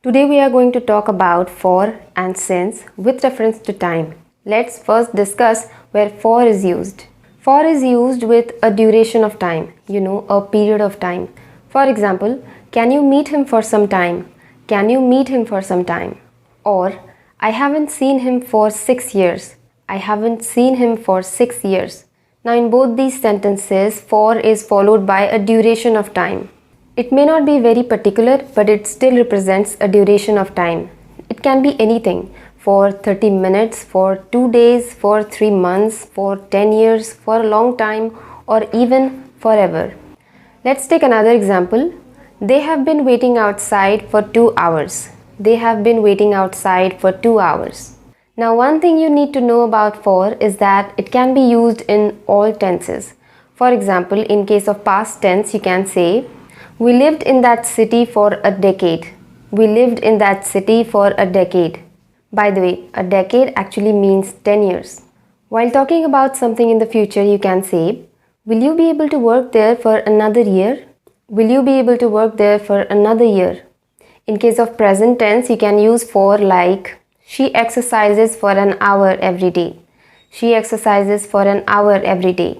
Today we are going to talk about for and since with reference to time. Let's first discuss where for is used. For is used with a duration of time, a period of time. For example, can you meet him for some time? Can you meet him for some time? Or, I haven't seen him for 6 years. I haven't seen him for 6 years. Now in both these sentences, for is followed by a duration of time. It may not be very particular, but it still represents a duration of time. It can be anything, for 30 minutes, for 2 days, for 3 months, for 10 years, for a long time, or even forever. Let's take another example. They have been waiting outside for 2 hours. They have been waiting outside for 2 hours. Now one thing you need to know about for is that it can be used in all tenses. For example, in case of past tense, you can say, we lived in that city for a decade. We lived in that city for a decade. By the way, a decade actually means 10 years. While talking about something in the future, you can say, will you be able to work there for another year? Will you be able to work there for another year? In case of present tense, you can use for like, she exercises for an hour every day. She exercises for an hour every day.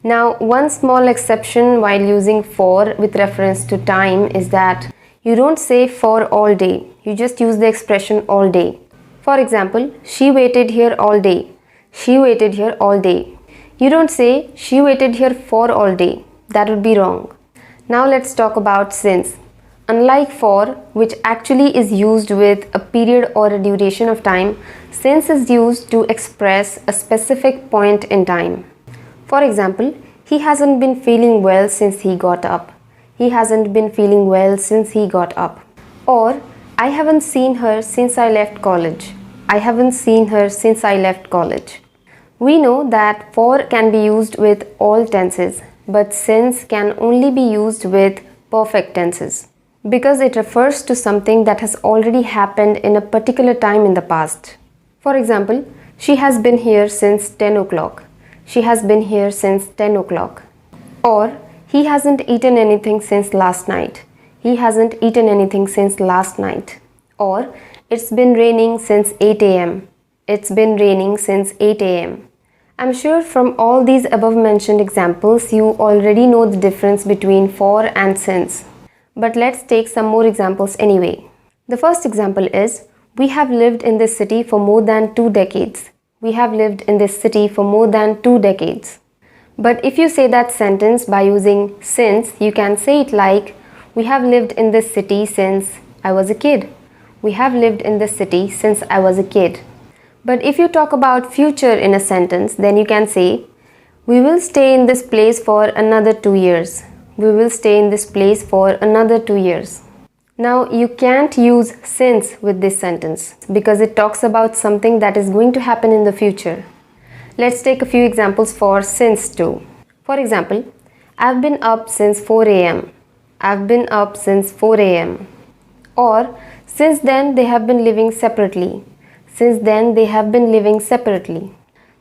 Now, one small exception while using for with reference to time is that you don't say for all day. You just use the expression all day. For example, she waited here all day. She waited here all day. You don't say she waited here for all day. That would be wrong. Now let's talk about since. Unlike for, which actually is used with a period or a duration of time, since is used to express a specific point in time. For example, he hasn't been feeling well since he got up. He hasn't been feeling well since he got up. Or, I haven't seen her since I left college. I haven't seen her since I left college. We know that for can be used with all tenses, but since can only be used with perfect tenses because it refers to something that has already happened in a particular time in the past. For example, she has been here since 10 o'clock. She has been here since 10 o'clock. Or, he hasn't eaten anything since last night. He hasn't eaten anything since last night. Or, it's been raining since 8 a.m. It's been raining since 8 a.m. I'm sure from all these above mentioned examples, you already know the difference between for and since. But let's take some more examples anyway. The first example is, we have lived in this city for more than 2 decades. We have lived in this city for more than 2 decades. But if you say that sentence by using since, you can say it like, we have lived in this city since I was a kid. We have lived in this city since I was a kid. But if you talk about future in a sentence, then you can say, we will stay in this place for another 2 years. We will stay in this place for another 2 years. Now, you can't use since with this sentence because it talks about something that is going to happen in the future. Let's take a few examples for since too. For example, I've been up since 4 a.m. I've been up since 4 a.m. Or, since then they have been living separately. Since then they have been living separately.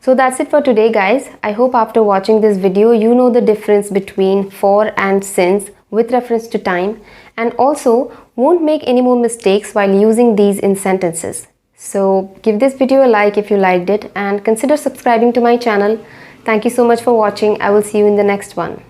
So that's it for today, guys. I hope after watching this video, you know the difference between for and since with reference to time, and also won't make any more mistakes while using these in sentences. So give this video a like if you liked it and consider subscribing to my channel. Thank you so much for watching. I will see you in the next one.